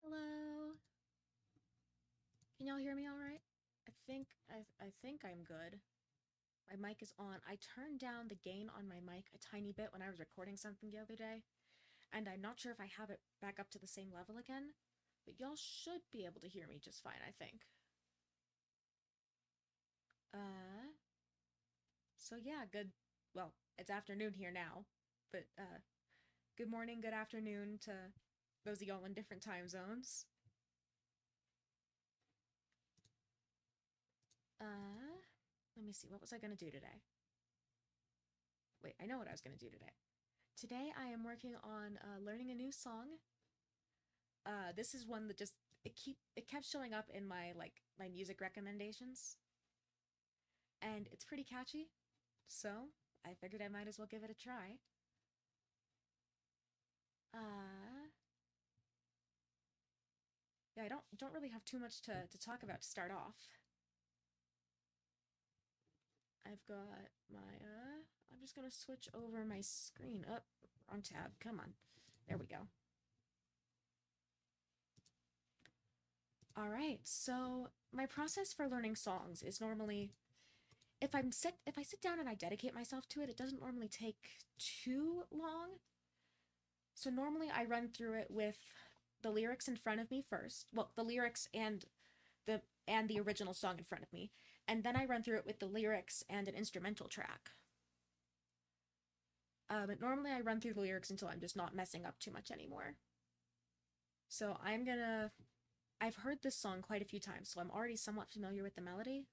Hello. Can y'all hear me all right? I think I'm good. My mic is on. I turned down the gain on my mic a tiny bit when I was recording something the other day, and I'm not sure if I have it back up to the same level again, but y'all should be able to hear me just fine, I think. Uh, so yeah, well, it's afternoon here now, but good morning, good afternoon to those of y'all in different time zones. Uh, Let me see, what was I gonna do today? Wait, I know what I was gonna do today. Today I am working on learning a new song. This is one that just it kept showing up in my music recommendations, and it's pretty catchy. So I figured I might as well give it a try. Uh, yeah, I don't really have too much to talk about to start off. I've got my I'm just gonna switch over my screen. Up, wrong tab. Come on, there we go. All right, so my process for learning songs is normally if I sit down and I dedicate myself to it, it doesn't normally take too long. So normally I run through it with the lyrics in front of me first. Well, the lyrics and the original song in front of me, and then I run through it with the lyrics and an instrumental track. But normally I run through the lyrics until I'm just not messing up too much anymore. So I've heard this song quite a few times, so I'm already somewhat familiar with the melody.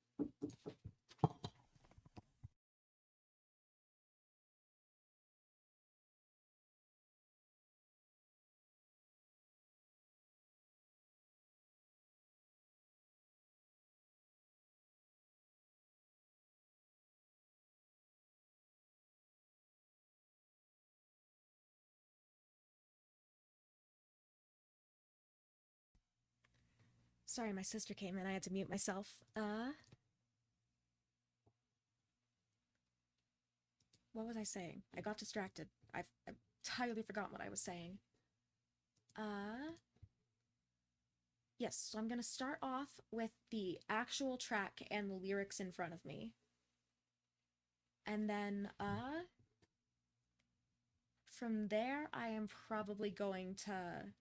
Sorry, my sister came in. I had to mute myself. What was I saying? I got distracted. I've entirely forgotten what I was saying. Yes, so I'm gonna start off with the actual track and the lyrics in front of me. And then, from there, I am probably going to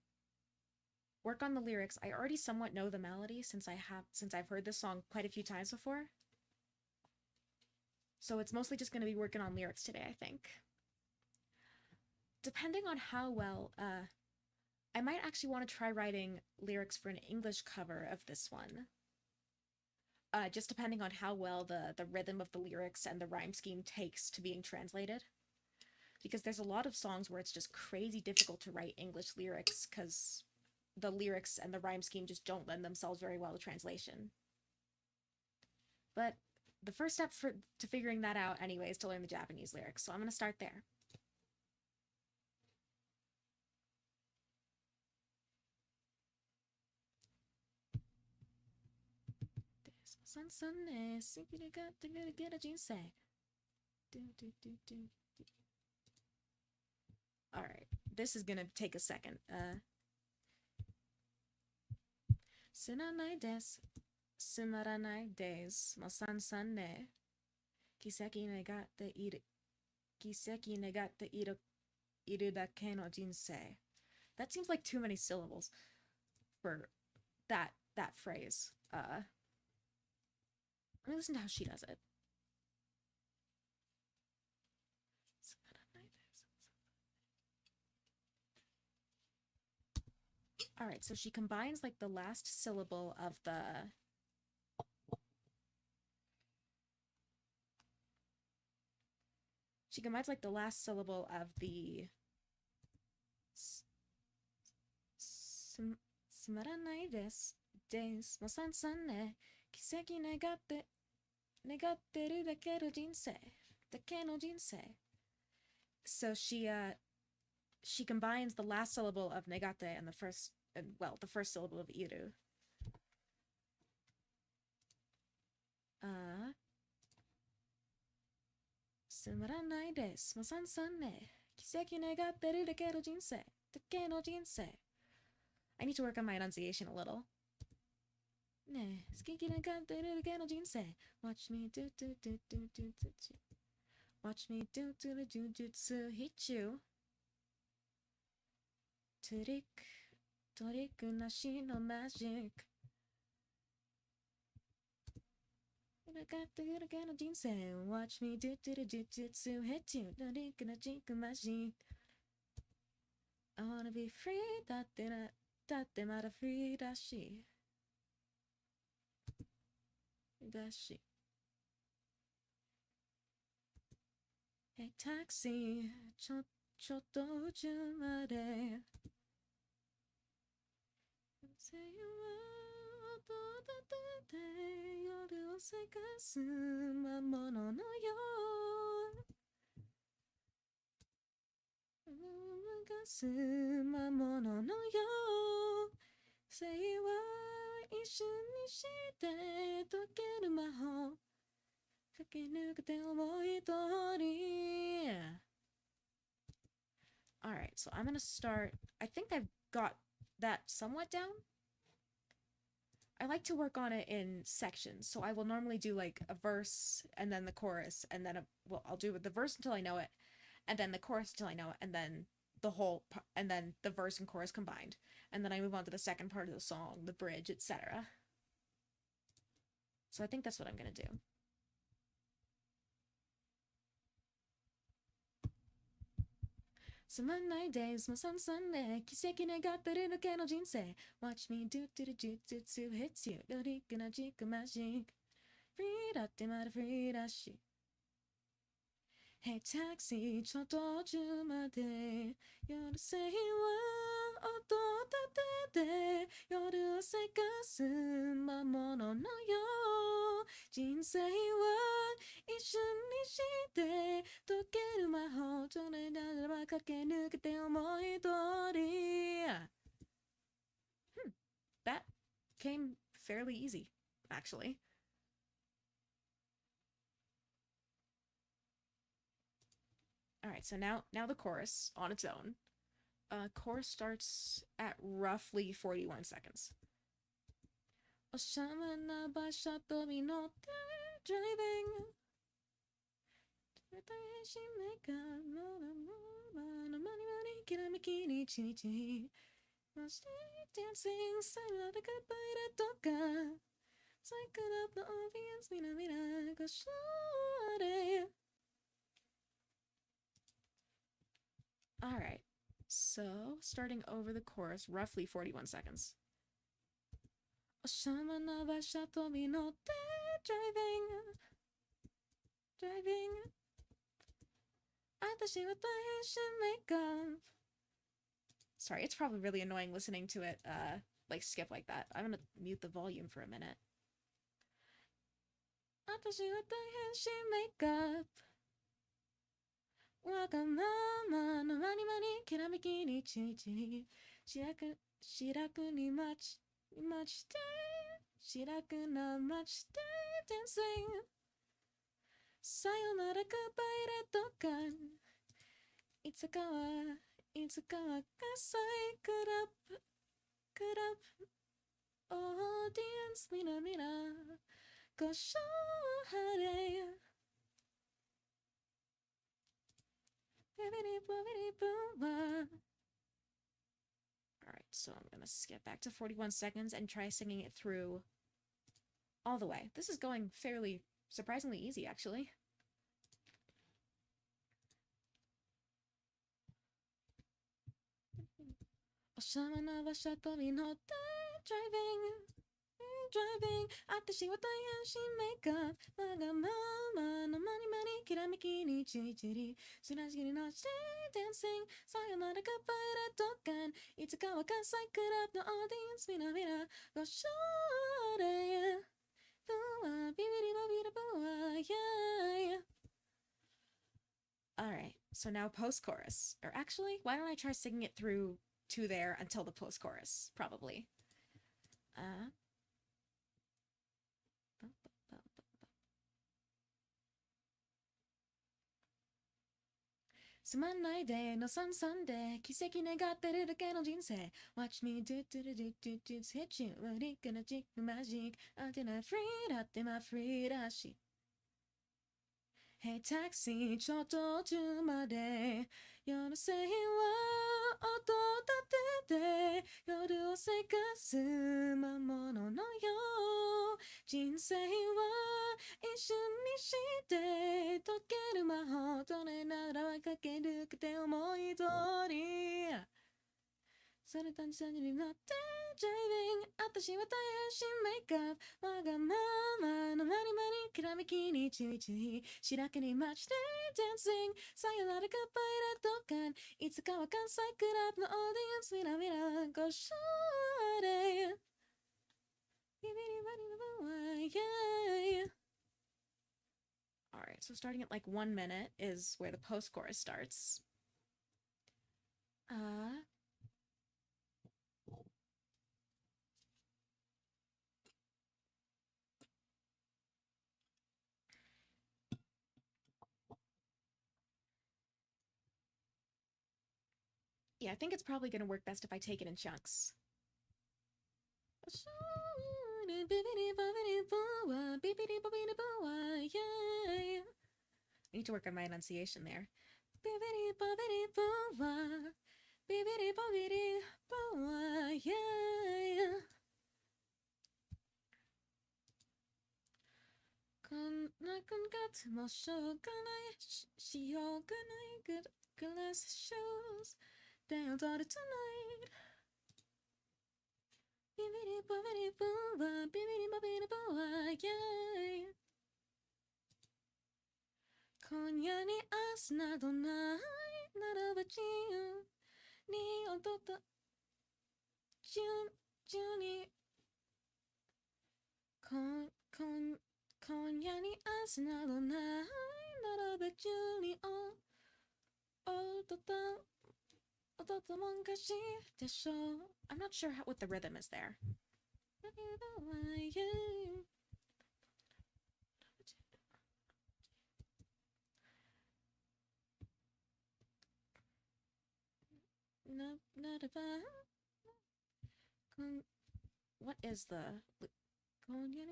work on the lyrics. I already somewhat know the melody since I've heard this song quite a few times before. So it's mostly just gonna be working on lyrics today, I think. Depending on how well, I might actually want to try writing lyrics for an English cover of this one. Just depending on how well the rhythm of the lyrics and the rhyme scheme takes to being translated. Because there's a lot of songs where it's just crazy difficult to write English lyrics because the lyrics and the rhyme scheme just don't lend themselves very well to translation. But the first step to figuring that out anyway is to learn the Japanese lyrics, so I'm gonna start there. Alright, this is gonna take a second. Sunanai desu, sumaranai desu, mo san ne. Kiseki negatte iru, kiseki negatte iru dake no jinsei. That seems like too many syllables for that phrase. Let me listen to how she does it. Alright, so she combines like the last syllable of the sumaranai desu, mo san ne, kiseki negatte ru dake no jinsei. So she combines the last syllable of negate and the first syllable of iru. Sumaranai desu, mo san ne, kiseki negatte ru dake no jinsei. I need to work on my enunciation a little. Watch me do do do do do do do. Watch me do do the jujutsu hichu. Trick, trick nashi no magic. Watch me do do the jujutsu hichu. Trick nashi no magic. I wanna be free, datte mada free dashi. Dashi. Hey taxi, chotto uchu made. Say you wa ototate yoru o sekasu mamono no yo. Sekasu mamono no yo. Say wa ishu ni shite tokeru mahou. Alright, so I'm gonna start. I think I've got that somewhat down. I like to work on it in sections, so I will normally do like a verse and then the chorus, and then I'll do the verse until I know it, and then the chorus until I know it, and then and then the verse and chorus combined, and then I move on to the second part of the song, the bridge, etc. So I think that's what I'm gonna do. Sunday days, my sun Sunday. Kiseki negatte no ke no jinsei. Watch me do the jujutsu hits you. Doriku na jiku magic. Free datte mada free dashi. Hey taxi, chotto uchu made. Yoru sei wa ototate. Yoru o sekasu mamono no yo. Jinsei wa ishu ni shite tokeru mahou. Tonedara kakenukete omoi tori. That came fairly easy, actually. Alright, so now the chorus on its own. Chorus starts at roughly 41 seconds. Oshamana basha tobi notte driving. Dancing, silent, goodbye to Doka. Cycle up the audience, mina, go shore. Alright, so starting over the chorus, roughly 41 seconds. Oshamana basha tobi notte driving. Atashi wa daihenshin makeup. Sorry, it's probably really annoying listening to it, like skip like that. I'm gonna mute the volume for a minute. Atashi wa daihenshin makeup. Wagamama no mani mani kiramiki ni chichi. Shiraku ni machite. Shiraku na machite dancing. Sayonara goodbye to Dokan. Itsukawa kasai could up. Audience mina. Go show hare. Alright, so I'm gonna skip back to 41 seconds and try singing it through all the way. This is going fairly surprisingly easy, actually. Oshamana basha tobi notte driving. Atashi wa daihenshin makeup. Wagamama no mani kiramiki ni chichiri. Sunashi ni nashi dancing. Sayonara goodbye to Dokan. Itsukawa kasai could up the audience mina. Go shore. Bibbidiba yeah. Alright, so now post-chorus. Or actually, why don't I try singing it through to there until the post-chorus, probably. つまんないデーの三々で奇跡願ってるだけの人生 Watch me do do do do do do hit you with it gonna jig magic until I'm free だってまあフリーだし Hey taxi ちょっと途中まで夜の製品は音立てて夜をせかす魔物のよう人生は一瞬にして溶ける魔法どれならわかけるくて思い通りそれ単純になってドライビング私は大変新メイクアップわがままのマリマリきらめきに注意注意白けに街でダンシングさよならグッバイレッドカンいつかは関西クラブのオーディエンスミラミラご賞でビビリバリバワイ Alright, so starting at like 1 minute is where the post chorus starts. Yeah, I think it's probably going to work best if I take it in chunks. I need to work on my enunciation there. Glass shows down to tonight. Konya ni as nado nai naraba jiu ni ototo jun ni Konya ni as nado nai naraba jiu ni ototo mongashi desho. I'm not sure what the rhythm is there. What is the Konya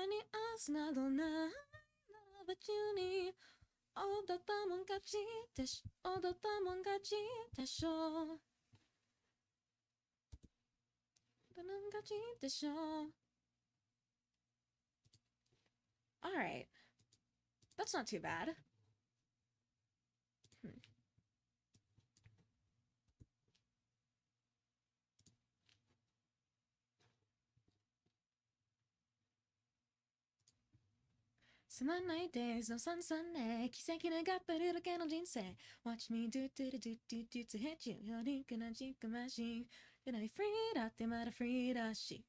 ni as nado nai naraba jiu ni ototo mongashi desho. Alright. That's not too bad. Sumanai days no sun Sunday. Kiseki nagata ruruke no jinsei. Watch me do do do do do do to hit you. Yorinka na jinka machine. And I free datte mada free dashi.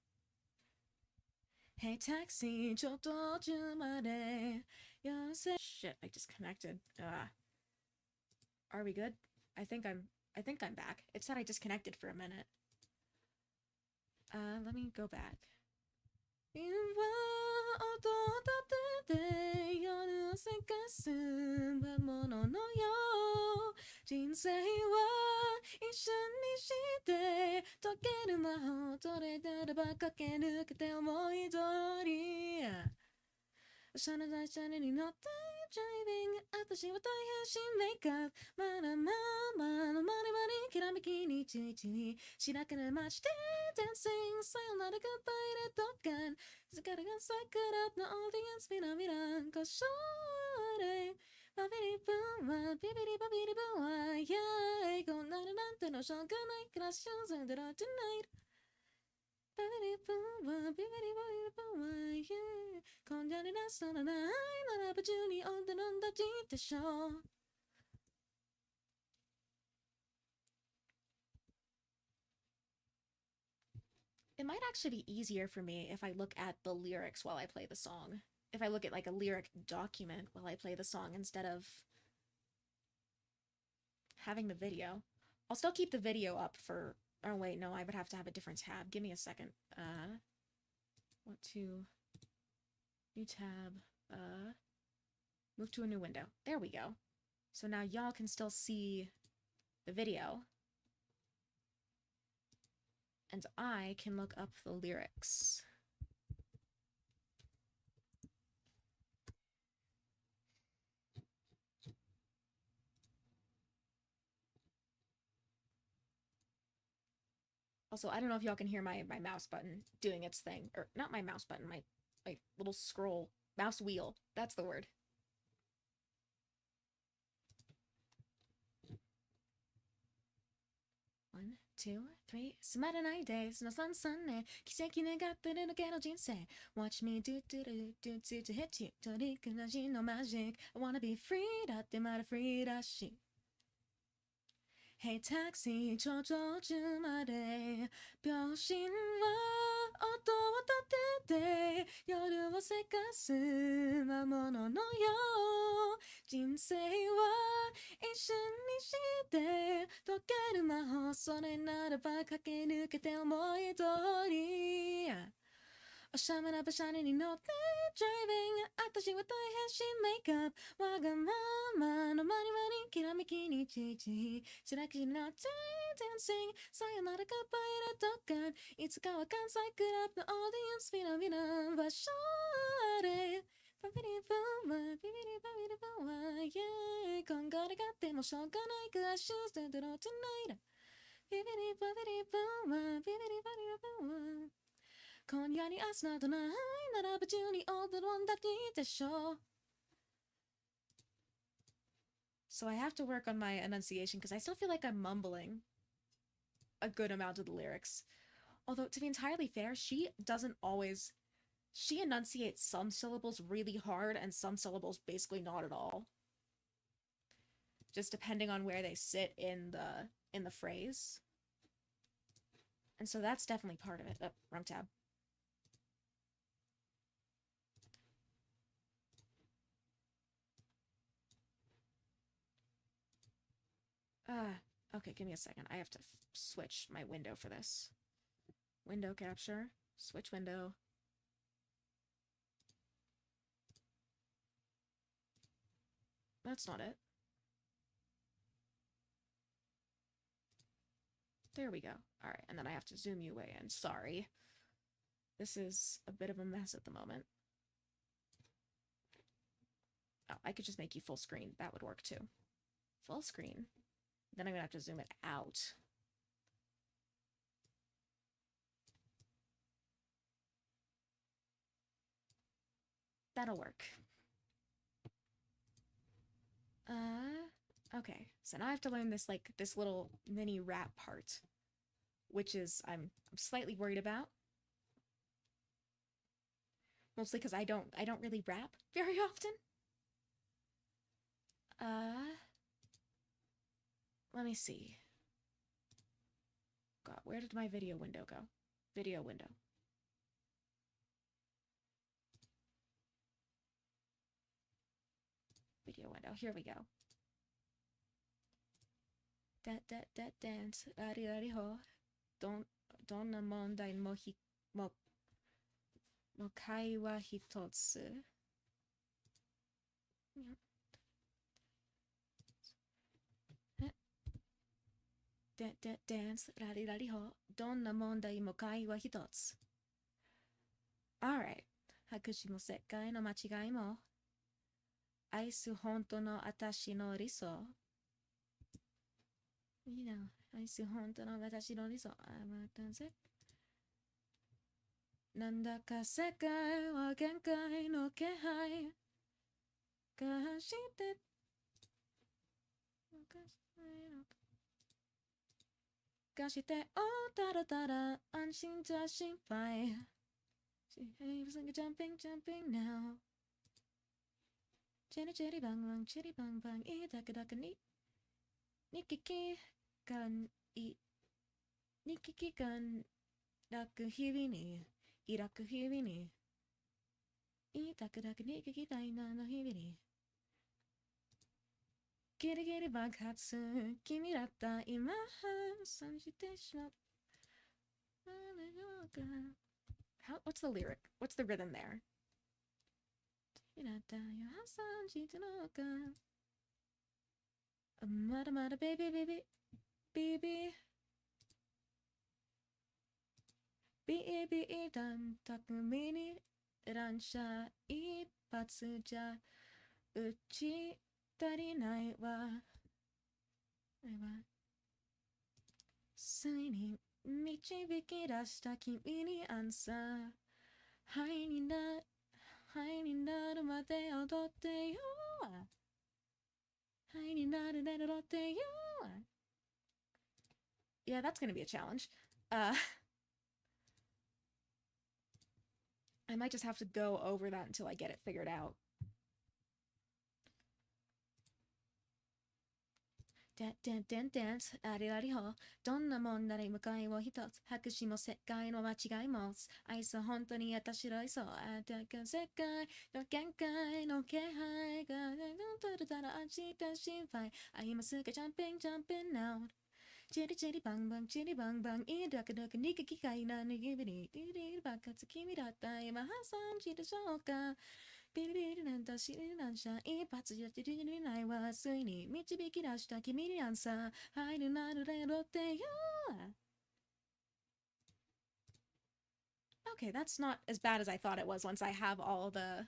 Hey taxi, chotto jumade. Shit, I disconnected. Are we good? I think I'm back. It said I disconnected for a minute. Let me go back. 夜をせかす魔物のよう人生は一瞬にして溶ける魔法どれならば駆け抜けて思い通りその台車に乗ってドライビング私は大変新メイクアップまだままのまりまりきらめきに注意注意白けの街でダンシングさよならグッバイレッドカン疲れがサイクルアップのオーディエンスミラミラご賞でバビリブーはビビリバビリブーはイェイこんなになんてのしょうがないクラッシュズンドラトゥナイトバビリブーはビビリバビリブーはイェイこんなにラストのないならば中に女の立ちでしょう It might actually be easier for me if I look at the lyrics while I play the song. If I look at like a lyric document while I play the song instead of having the video. I'll still keep the video up for... Oh wait, no, I would have to have a different tab. Give me a second. Want to... New tab. Move to a new window. There we go. So now y'all can still see the video. And I can look up the lyrics. Also, I don't know if y'all can hear my mouse button doing its thing. Or not my mouse button, my little scroll. Mouse wheel. That's the word. One, two, three. つまらないdaysの3ね。奇跡願ってるだけの人生。Watch me do do do do do to hit you. 取りくらしのマジック。I wanna be free だってまだフリーだし。Hey taxi 頂上中まで秒針は音を立てて夜をせかす魔物のよう人生は一瞬にして解ける魔法それならば駆け抜けて思い通りおしゃれな馬車に乗って driving 私は大変しメイクアップわがままのマニマニきらめきにちいち白くなって dancing さよならかパイレットガンいつかは関西クラブのオーディエンスみなみな場所でバビリブーワビビリバビリブーワイェイこんがらがってもしょうがないクラッシュステドロートナイトビビリバビリブーワビビリバビリブーワ今夜に明日などないならば中に踊るんだでしょう So I have to work on my enunciation because I still feel like I'm mumbling a good amount of the lyrics. Although, to be entirely fair, she doesn't always... She enunciates some syllables really hard and some syllables basically not at all. Just depending on where they sit in the phrase. And so that's definitely part of it. Oh, wrong tab. Okay, give me a second. I have to switch my window for this. Window capture. Switch window. That's not it. There we go. Alright, and then I have to zoom you way in. Sorry. This is a bit of a mess at the moment. Oh, I could just make you full screen. That would work too. Full screen. Then I'm gonna have to zoom it out. That'll work. Okay. So now I have to learn this, like, this little mini rap part. Which is, I'm slightly worried about. Mostly because I don't really rap very often. Let me see. God, where did my video window go? Video window. Video window. Here we go. Dance. Rari ho. Donna mondai mo kai wa hitotsu. Dance, rari ho, donna mondai mo kai wa hitotsu. Alright. Hakushi mo sekai no machigai mo. Aisu honto no atashi no riso. You know, aisu honto no atashi no riso. Nandaka sekai wa genkai no kehai. Kashite. Kashite o tara tara anshin ja shinpai. She was like jumping now. Chitty bang bang, itaka daka ni. Nikiki kan raku hibi ni. Iraku hibi ni. Itaka daka nikiki daina no hibi ni. Giri giri bakatsu, kimi datta ima sanjite shimau. What's the lyric? What's the rhythm there? Mada mada baby baby baby baby dan takumi ni ransha ipatsu ja uchi tarinai wa Sui ni michibiki dashita kimi ni answer 灰になるまで踊ってよ灰になるで踊ってよ Yeah, that's gonna be a challenge. I might just have to go over that until I get it figured out. Dance, ありありほ。どんな問題も会を一つ。拍手も世界の間違いも。愛想本当に私らいそう。あたか世界の限界の気配が。どんどんたら明日心配。I am a sucker jumping now. チリチリバンバンチリバンバン。いいだけだけに機械なにぎびり。ディリリ爆発君だった今発散しでしょうか。ビリビリなんだしりなんしゃ一発じゃじりりないわついに導き出した君にアンサー入るなるれろってよ Okay, that's not as bad as I thought it was once I have all the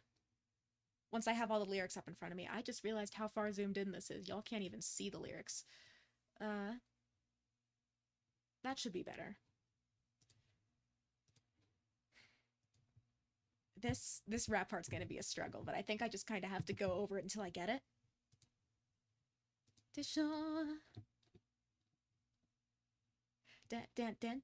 lyrics up in front of me. I just realized how far zoomed in this is. Y'all can't even see the lyrics. That should be better. This rap part's gonna be a struggle, but I think I just kind of have to go over it until I get it.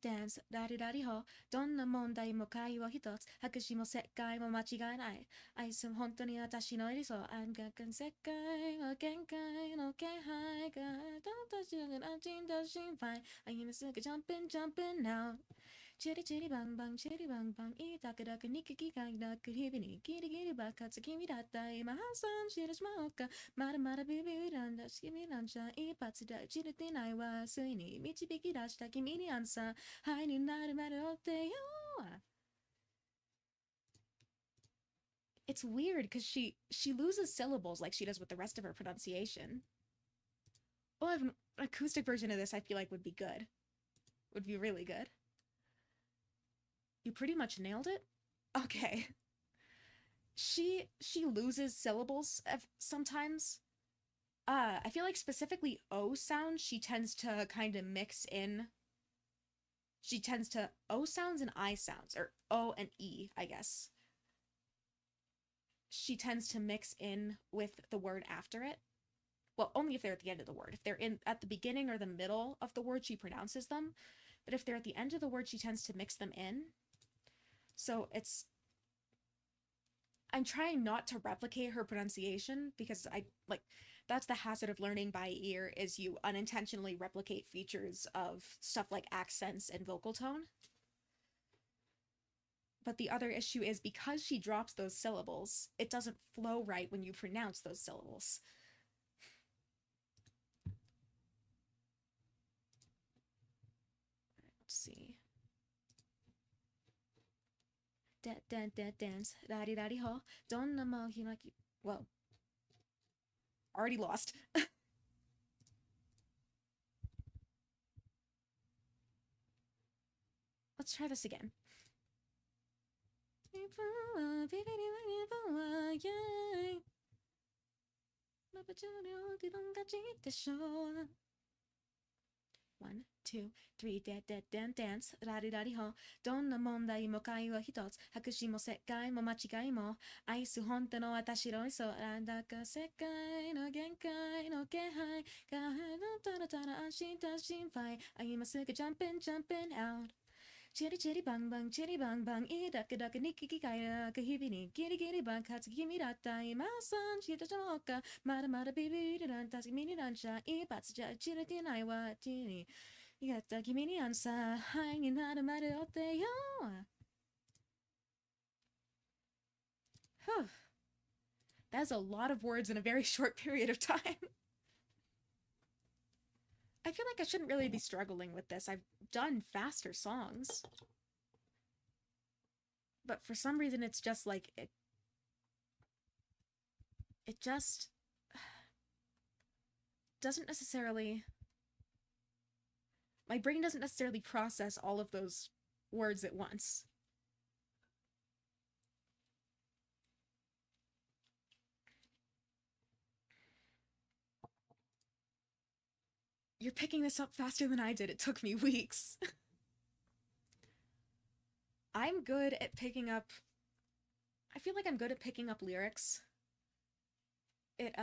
Dance, ラリラリホ。どんな問題も会話一つ。拍手も世界も間違いない。愛する本当に私の理想。暗黒世界の限界の気配が。どんどん知らない安心だ心配。I am a sucker jumping now. チリチリバンバンチリバンバンいいだけだけに機械なく日々にギリギリ爆発君だった今発散してしまおうかまだまだビビらんだし君なんじゃ一発で散れてないわついに導き出した君にアンサーはいになるまで追ってよ It's weird because she loses syllables like she does with the rest of her pronunciation. Well, an acoustic version of this I feel like would be good. Would be really good. You pretty much nailed it? Okay. She loses syllables sometimes. I feel like specifically O sounds, she tends to kind of mix in. She tends to O sounds and I sounds, or O and E, I guess. She tends to mix in with the word after it. Well, only if they're at the end of the word. If they're at the beginning or the middle of the word, she pronounces them. But if they're at the end of the word, she tends to mix them in. So I'm trying not to replicate her pronunciation because that's the hazard of learning by ear is you unintentionally replicate features of stuff like accents and vocal tone. But the other issue is because she drops those syllables, it doesn't flow right when you pronounce those syllables. Let's see. Dance, daddy ho. Don't know Hoshimachi. Well, already lost. Let's try this again. One, two, three, dance, ラリラリホ。どんな問題も会話一つ。拍手も世界も間違いも。愛す本当の私の理想。なんだか世界の限界の気配が。たらたら安心だ心配。I am a sucker jumping out. チリチリバンバンチリバンバンいいだけだけに機械なく日々にギリギリ爆発君だった今さんしてしまおうかまだまだビビりなんた君になんちゃ一発じゃ散れてないわちにやった君にアンサーはいになるまで追ってよ That's a lot of words in a very short period of time. I feel like I shouldn't really be struggling with this. I've done faster songs. But for some reason it's just like it just doesn't necessarily... My brain doesn't necessarily process all of those words at once. You're picking this up faster than I did. It took me weeks. I'm good at picking up... I feel like I'm good at picking up lyrics. It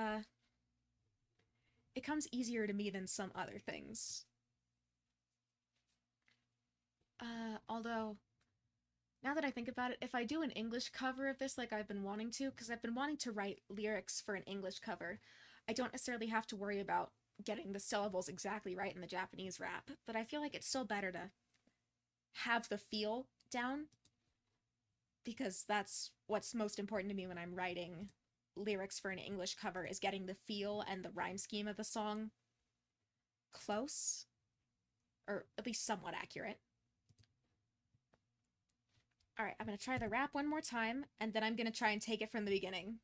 comes easier to me than some other things. Although, now that I think about it, if I do an English cover of this like I've been wanting to, because I've been wanting to write lyrics for an English cover, I don't necessarily have to worry about getting the syllables exactly right in the Japanese rap, but I feel like it's still better to have the feel down, because that's what's most important to me when I'm writing lyrics for an English cover, is getting the feel and the rhyme scheme of the song close, or at least somewhat accurate. Alright, I'm gonna try the rap one more time, and then I'm gonna try and take it from the beginning.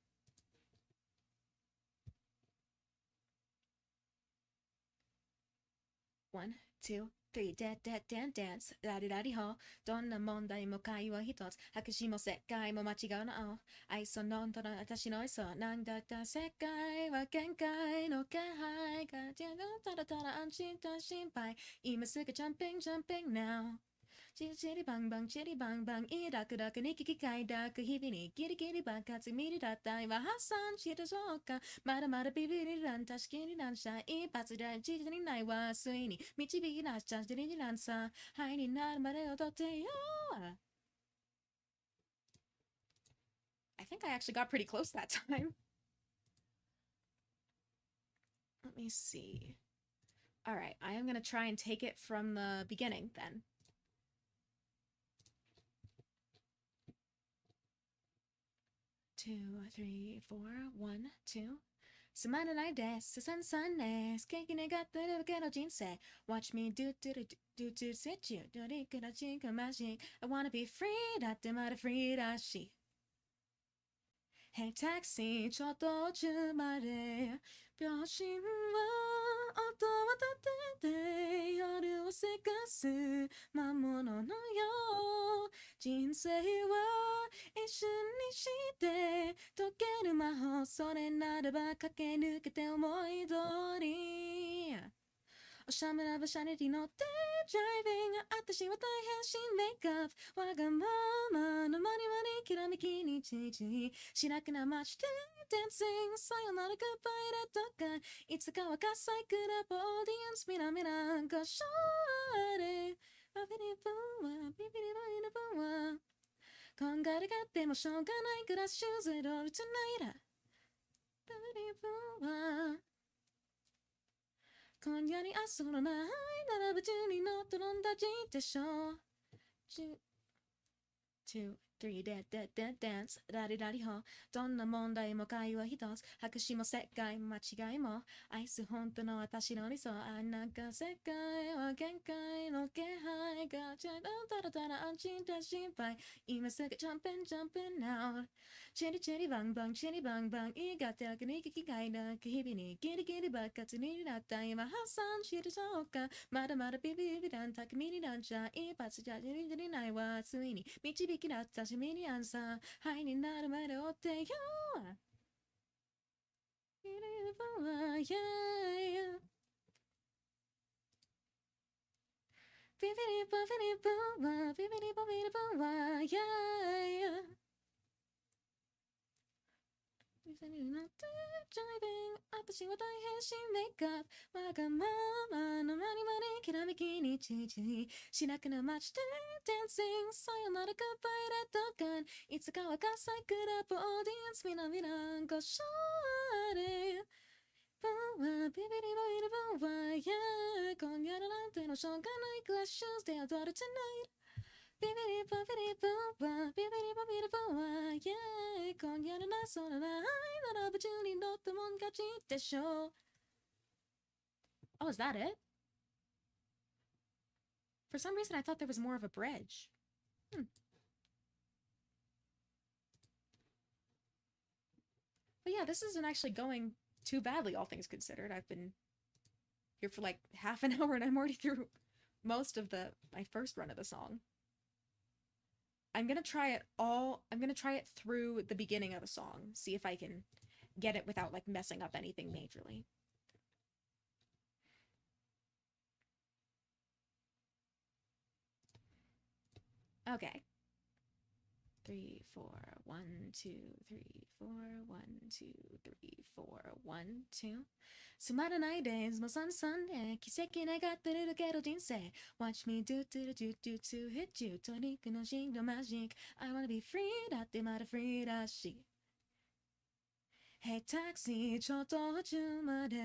One, two, three, dance,ラリラリホ。どんな問題も会話一つ。白紙も世界も間違うの。愛想のんとの私の嘘。なんだった世界は限界の気配が。ただただ安心と心配。今すぐ jumping now。チリチリバンバンチリバンバンいい楽々に聞き快楽日々にギリギリ爆発ミリだった今発散してそうかまだまだビビりラン確かに乱射一発で自信にないわついに導き出した自力乱さ灰になるまで踊ってよ I think I actually got pretty close that time. Let me see. Alright, I am gonna try and take it from the beginning then. Two, three, four, one, two. つまらないです。さんさんです。景気願ってるだけの人生。Watch me do set you. どれくらちかまし。I wanna be free だってまだ free だし。Hey taxi ちょっと途中まで。秒針は音を立てて夜をせかす魔物のよう。人生は一瞬にして解ける魔法それならば駆け抜けて思い通りおしゃべらばしゃれに乗ってドライビング私は大変新メイクアップわがままのマニマニきらめきにちいちいしなくな街でダンシングさよならグッバイだとかいつかは喝采クラブオーディエンスみなみなごしょれビビリブーワビビリバイナブーワこんがらがってもしょうがないグラスシューズロールトゥナイラビビリブーワ今夜に遊ばないならば中に乗った飲んだじでしょう Two, three, dance ラリラリホどんな問題も会話一つ白紙も世界も間違いも愛す本当の私の理想あなんか世界は限界の気配がただただ安心と心配今すぐ jumping now チリチリバンバンチリバンバンいいがてらくに聞きがいなく日々にギリギリ爆発になった今発散してそうかまだまだビビビラン巧みになんちゃ一発じゃじりじりないわついに導き出ったしみにアンサー灰になるまで追ってよビビリバワー yeah ビビリバビリバワービビリバビリバワー yeah 店になってドライビング私は大変新メイクアップわがままのマニマニきらめきにちいちいしなくな街でダンシングさよならグッバイレッドガンいつかは喝采クラブオーディエンスみなみなごしょれブーワービビリバイルブーワー yeah 今夜のなんてのしょうがないグラスシューズで踊る tonightビビリバビリブーワービビリバビリブーワー yeah 今夜のなそらないならば中に乗ったもん勝ちでしょう Oh, is that it? For some reason I thought there was more of a bridge. But yeah, this isn't actually going too badly, all things considered. I've been here for like half an hour and I'm already through most of my first run of the song. I'm gonna try it all. I'm gonna try it through the beginning of the song, see if I can get it without like messing up anything majorly. Okay. 3, 4, 1, 2, 3, 4, 1, 2, 3, 4, 1, 2. つまらないdays もさんさんで奇跡願ってるけど人生 Watch me do do do do to hit you トニックのシングマジック I wanna be free だってまだフリーだし Hey taxi ちょっと途中まで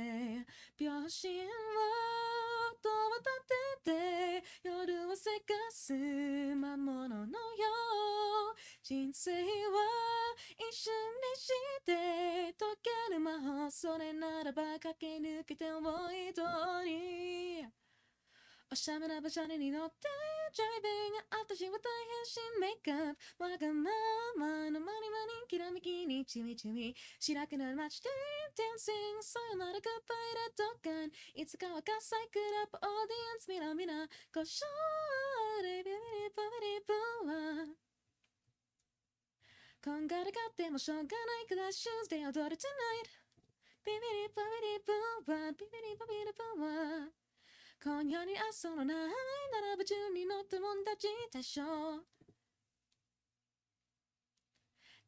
秒針をと渡ってて夜をせかす魔物のよ人生は一瞬にして解ける魔法それならば駆け抜けて思い通りおしゃれな馬車に乗ってDriving 私は大変新メイクアップわがままのマニマニきらめきにちみちみ白くなる街で Dancing さよならグッバイレッドガンいつかは喝采クラップオーディエンスみなみなこしょービビリバビリブーはこんがらがってもしょうがないからシューズで踊る Tonight ビビリバビリブーはビビリバビリブーは今夜に遊のないならば中に乗ったもんたちでしょう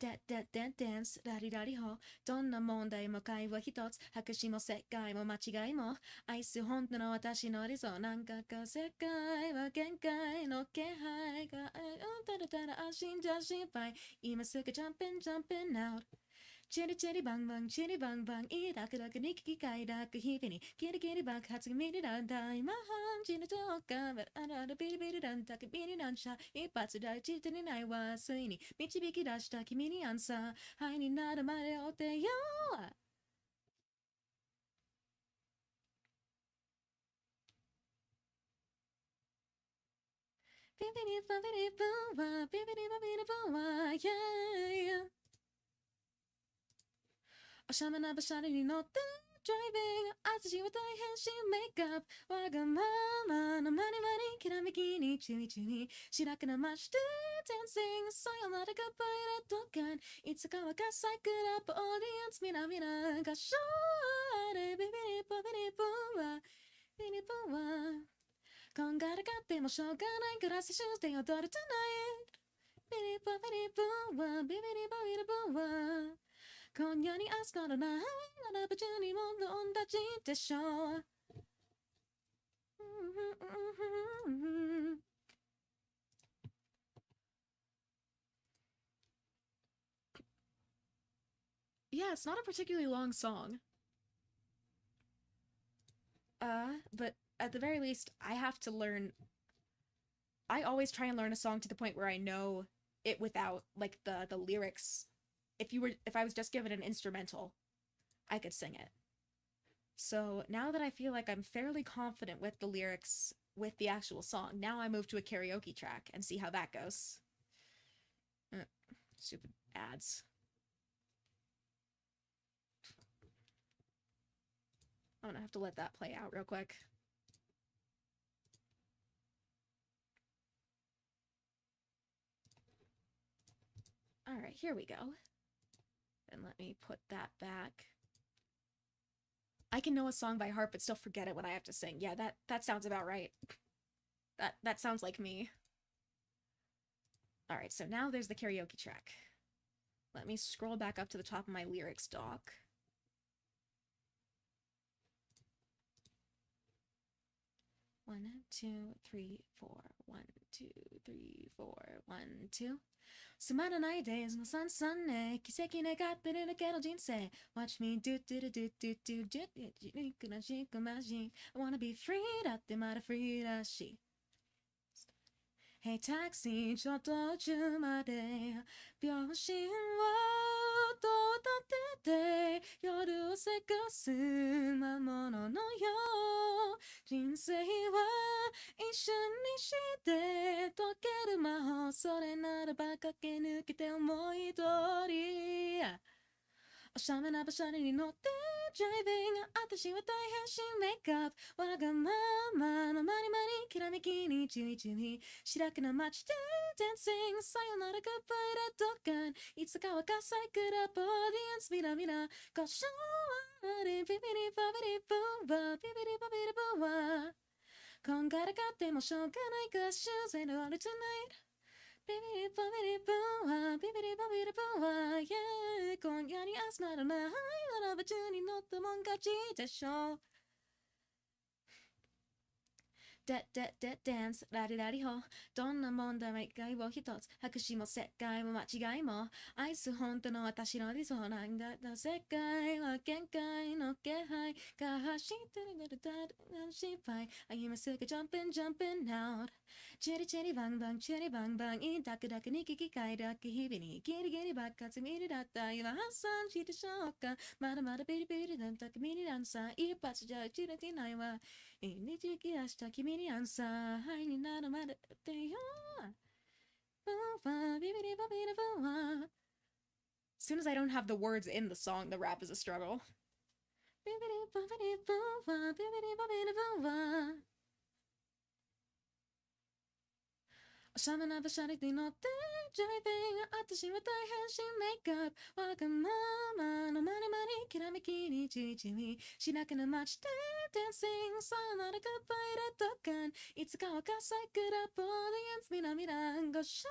ダンスラリラリホどんな問題も会話一つ白紙も世界も間違いも愛す本当の私の理想なんかが世界は限界の気配がただただ安心じゃ心配今すぐジャンピンジャンピンアウトチリチリバンバンチリバンバンいいだけだけに機械だけ日々にキリキリ爆発が見になんだ今半地のどうかあらあらビリビリなんだけビリなんしゃ一発大事手にないわついに導き出した君にアンサーはいになるまで追ってよビビリバビリブーワビビリバビリブーワ yeah おしゃれな馬車に乗って Driving 私は大変新メイクアップわがままのマニマニきらめきにちみちみ白くなまして Dancing さよならグッバイレッドガンいつかは喝采クラップオーディエンスみなみな合唱でビビリバビリブーワビリブーワこんがらがってもしょうがないからシューズで踊る Tonight ビリバビリブーワビビリバビリブーワ今夜に明日からないならば中にも飲んだちでしょう Yeah, it's not a particularly long song. But at the very least, I have to learn. I always try and learn a song to the point where I know it without like the lyrics. If I was just given an instrumental, I could sing it. So now that I feel like I'm fairly confident with the lyrics with the actual song, now I move to a karaoke track and see how that goes. Stupid ads. I'm gonna have to let that play out real quick. Alright, here we go. And let me put that back. I can know a song by heart but still forget it when I have to sing. Yeah, that sounds about right. That sounds like me. Alright, so now there's the karaoke track. Let me scroll back up to the top of my lyrics doc. One, two, three, four. 1, 2, 3, 4, 1, 2. つまらない days のさんさんね奇跡願ってるだけの人生 Watch me do do do do do do do do doなしくまじ I wanna be free だってまだフリーだし Hey taxi ちょっと途中まで秒針をと渡ってて夜をせかす魔物のよ人生は一瞬にして解ける魔法それならば駆け抜けて思い通りおしゃれな馬車に乗って driving 私は大変身メイクアップわがままのマニマニきらめきにちみちみ白くな街で dancing さよならグッバイレッドガンいつかは火災クラブオーディエンスみなみなごしょわりビビリバビリブーバビビリバビリブーバこんがらがってもしょうがないからシューズ and all tonight ビビリバビリブーワビビリバビリブーワ yeah 今夜に明日ならないならば中に乗ったもん勝ちでしょうダンスラリラリホどんな問題も一回を一つ白紙も世界も間違いも愛す本当の私の理想なんだ世界は限界の気配が走ってる心配今すぐジャンプンアウトチェリチェリバンバンチェリバンバンダクダクに聞き換えだけ日々にギリギリ爆発見るだった今発散してしょうかまだまだビリビリだった君にダンサー一発じゃ打ちれてないわにじき出した君にアンサーはいになるまでってよビビリバビリバワ As soon as I don't have the words in the song, the rap is a struggle. ビビリバビリバワビビリバビリバワおしゃれな馬車に乗ってドライビング私は大変身メイクアップわがままのマニマニきらめきにちちみしなくな街で dancing さよならグッバイレッドガンいつかは火災クラブオーディエンスみなみなごしょ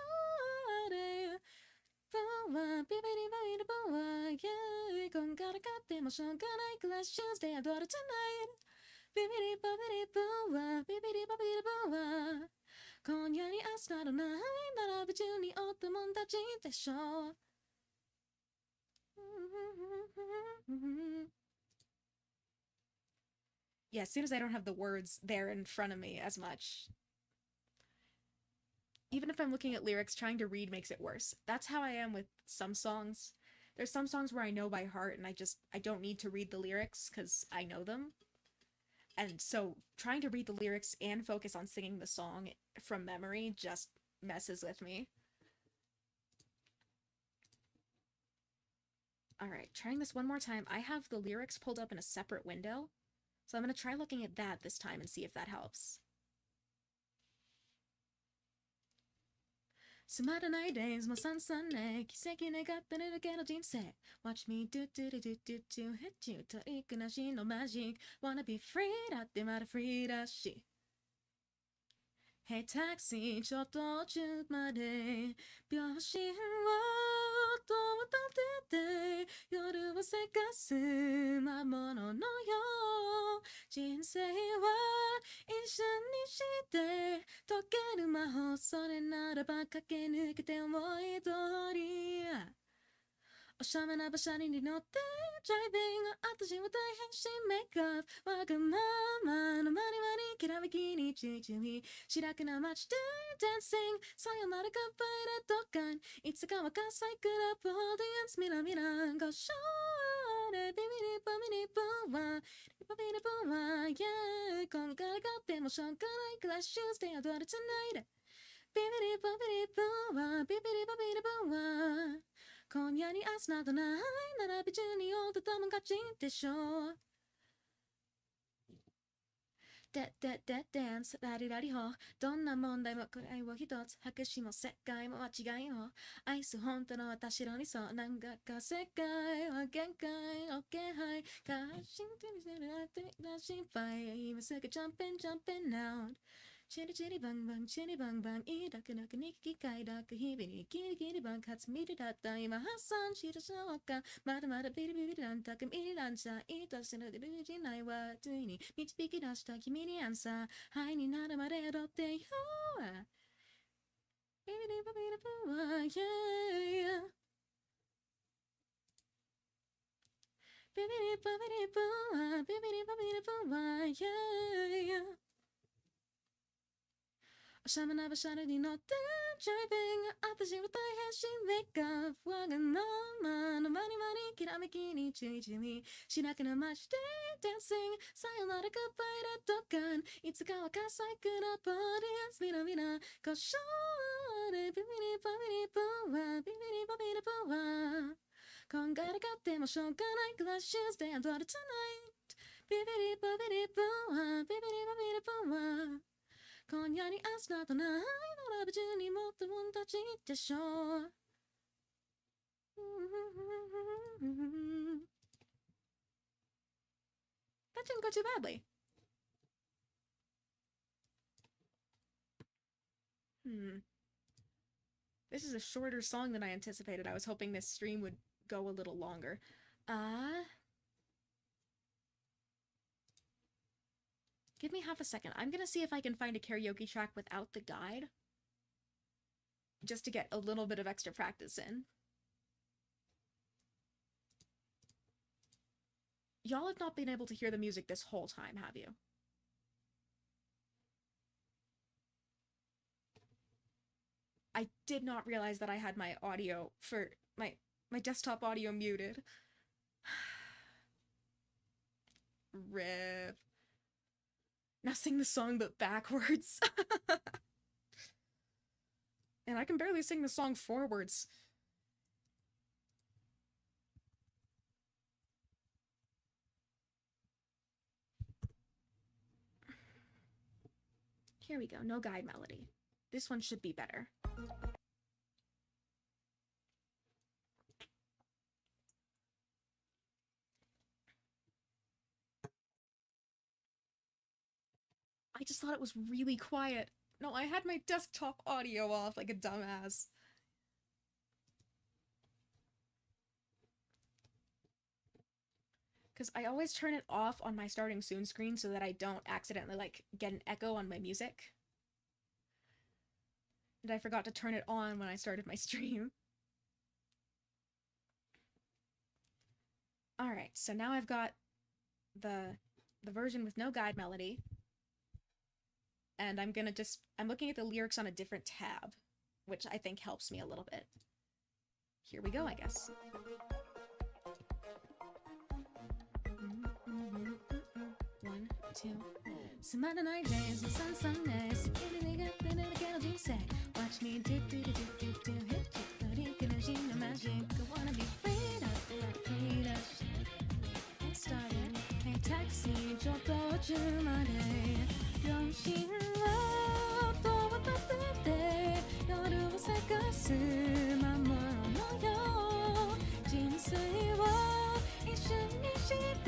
れバワビビリバビリバワ yeah こんがらがってもしょうがないクラッシュで踊る tonight ビビリバビリバワビビリバビリバワ今夜に明日などないならば中におったもんたちでしょうYeah, as soon as I don't have the words there in front of me as much. Even if I'm looking at lyrics, trying to read makes it worse. That's how I am with some songs. There's some songs where I know by heart and I don't need to read the lyrics because I know them. And so trying to read the lyrics and focus on singing the song from memory just messes with me. Alright, trying this one more time. I have the lyrics pulled up in a separate window, so I'm going to try looking at that this time and see if that helps. つまらないdaysもさんさんね奇跡願ってるだけの人生 Watch me do do do do do do hit you トリックなしのマジック Wanna be free だってまだフリーだし Hey taxi ちょっと途中まで秒針をと渡ってて夜をせかす魔物のよう人生は一緒にして解ける魔法それならば駆け抜けて思い通りおしゃれな馬車に乗ってドライビング私は大変身メイクアップわがままのマニマニきらめきにちちみ白くな街で dancing さよならグッバイレッドガンいつかは火災クラブオーディエンスみなみなごしょれビビリバビリブーワバビリブーワ yeah こんがらがってもしょうがないクラッシュで踊る tonight ビビリバビリブーワビビリバビリブーワ今夜に明日などないならび中におったもん勝ちでしょうダンスラリラリホどんな問題もくらいを一つ白紙も世界も間違いも愛す本当の私の理想なんか世界は限界の気配が発信手にするな心配今すぐジャンピンアウトチリチリバンバンチリバンバンいいだけなくに機械だけ日々にギリギリ爆発見てだった今発散してしょうかまだまだビリビリなんだかミリランサーいいとしてのデビューじゃないわついに導き出した君にアンサーはいになるまで踊ってよビビリバビリブーワー yeah ビビリバビリブーワービビリバビリブーワー yeah おしゃれな馬車に乗ってドライビング私は大変身メイクアップわがままのマニマニきらめきにちちみしなくな街で dancing さよならグッバイレッドガンいつかは火災クラブオーディエンスみなみなごしょれビビリバビリブーワビビリバビリブーワ考えなかってもしょうがないクラッシュスで踊る tonight ビビリバビリブワビビリバビリブワ今夜に明日とないのラブ中にもっともんたちでしょう That didn't go too badly. This is a shorter song than I anticipated. I was hoping this stream would go a little longer. Give me half a second. I'm gonna see if I can find a karaoke track without the guide. Just to get a little bit of extra practice in. Y'all have not been able to hear the music this whole time, have you? I did not realize that I had my audio for my desktop audio muted. Rip. Now sing the song but backwards. And I can barely sing the song forwards. Here we go, no guide melody. This one should be better. I just thought it was really quiet. No, I had my desktop audio off like a dumbass. Because I always turn it off on my starting soon screen so that I don't accidentally, like, get an echo on my music. And I forgot to turn it on when I started my stream. Alright, so now I've got the version with no guide melody. And I'm looking at the lyrics on a different tab, which I think helps me a little bit. Here we go, I guess. 1, 2 つまらないレースの三々ね好きに苦手なだけの人生 Watch me do do do do do do hit it トリックのジンのマジック Wanna be free da free da Get started Hey taxi ちょっと途中まで両親は音を立てて夜を探す魔物よ人生を一緒にして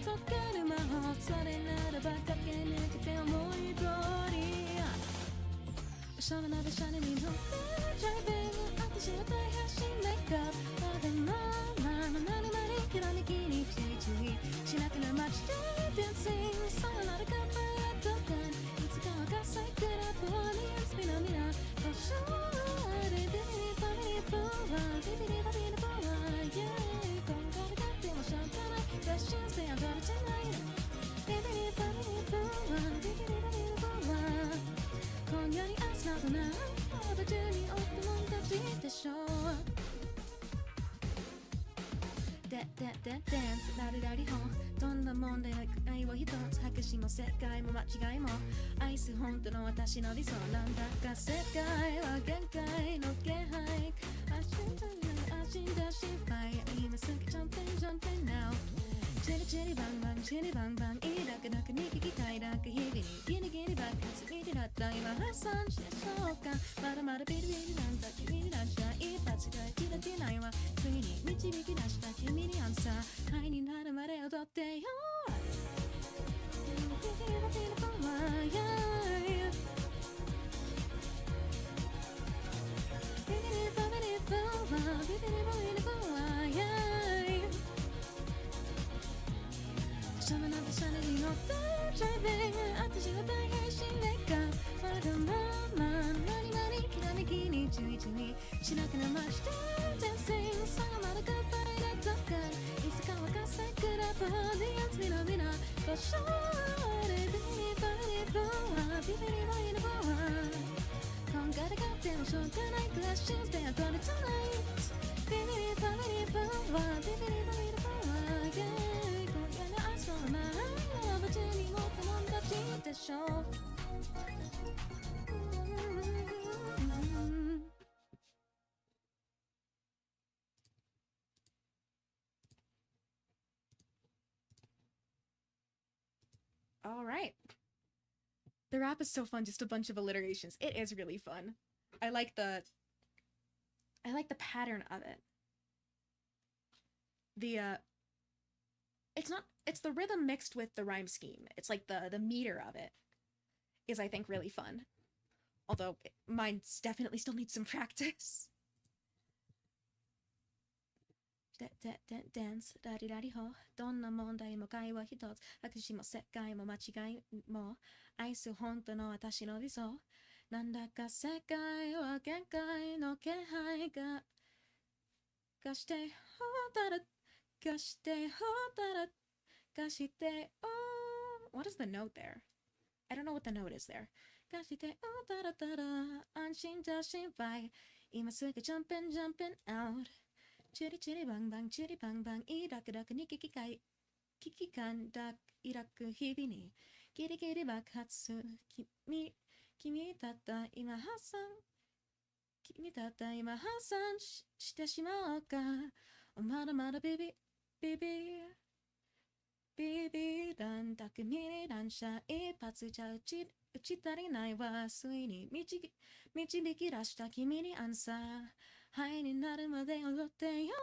解ける魔法それならば駆け抜けて思い通りしゃべなべしゃれに乗ってジャイベン私は大変しないかあでもなるまりきらめきについついしなくな街で Dancing さよならカフェとかいつかはガサイクラボにスピナミナ故障あれビビリバビリボービビリバビリボー Yeah こんがりがってもしょうがない Questions they are gonna tonight ビビリバビリボービビリバビリボー今夜に明日とないまだ中におってもんたちでしょうダンスラリラリホどんな問題なく愛を一つ白紙も世界も間違いも愛す本当の私の理想なんだか世界は限界の気配足だ心配今すぐ Jumping now チリチリバンバンチリバンバンいいだけだけに聞きたいだけ日々にギリギリ爆発見てだった今発散してそうかまだまだビリビリなんだ君に出した一発が切れてないわ次に導き出した君にアンサーハイになるまで踊ってよビビリバビリバワービビリバビリバワービビリバビリバワーしゃべなべしゃれに乗ってジャイベン私は大変しないかわがまま何々きらめきに注意注意しなくなまして Dancing さよならカッパイレッドカーいつかはガサイクラボディアンスみなみな故障でビビリバビリボワビビリバビリボワこんがらがってもしょうがないクラッシュで踊る Tonight ビビリバビリボワビビリバビリボワ Yeahそうなラブ中にもっともんたちでしょ All right. The rap is so fun, just a bunch of alliterations. It is really fun. I like the I like the pattern of it. The it's the rhythm mixed with the rhyme scheme. It's like the meter of it is, I think, really fun. Although mine definitely still needs some practice. Dance, daddy ho. どんな問題も会話一つ。私も世界も間違いも愛す本当の私の理想。なんだか世界は限界の気配が貸してほったら貸してほったら貸して。Oh, what is the note there? I don't know what the note is there. 貸しておたらたら安心じゃ心配今すぐ jumping out チリチリバンバンチリバンバンイラクラクに危機感だイラク日々にギリギリ爆発する君だった今発散君だった今発散してしまおうかまだまだビビ弾巧みに乱射一発じゃ打ち足りないわ推に導き出した君にアンサーハイになるまで踊ってよ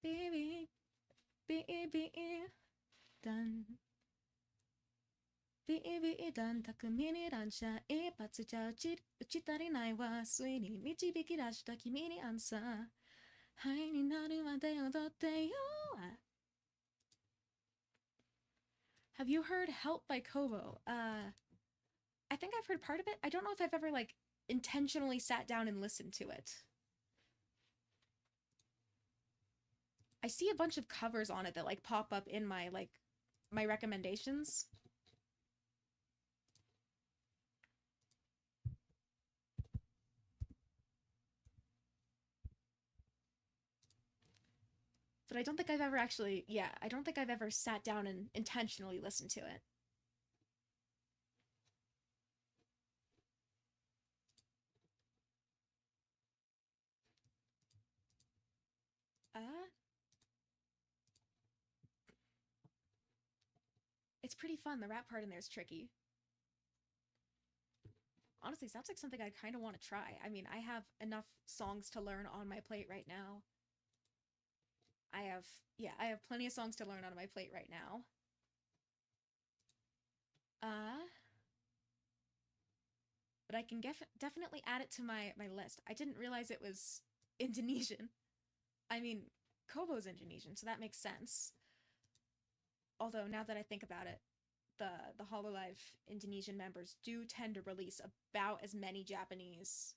ビビ弾巧みに乱射一発じゃ打ち足りないわ推に導き出した君にアンサーハイになるまで踊ってよ Have you heard Help by Kobo? I think I've heard part of it. I don't know if I've ever like intentionally sat down and listened to it. I see a bunch of covers on it that like pop up in my my recommendations. But I don't think I've ever actually, yeah, I don't think I've ever sat down and intentionally listened to it. It's pretty fun. The rap part in there is tricky. Honestly, sounds like something I kind of want to try. I mean, I have enough songs to learn on my plate right now. I have plenty of songs to learn on my plate right now. But I can definitely add it to my list. I didn't realize it was Indonesian. I mean, Kobo's Indonesian, so that makes sense. Although now that I think about it, the Hololive Indonesian members do tend to release about as many Japanese.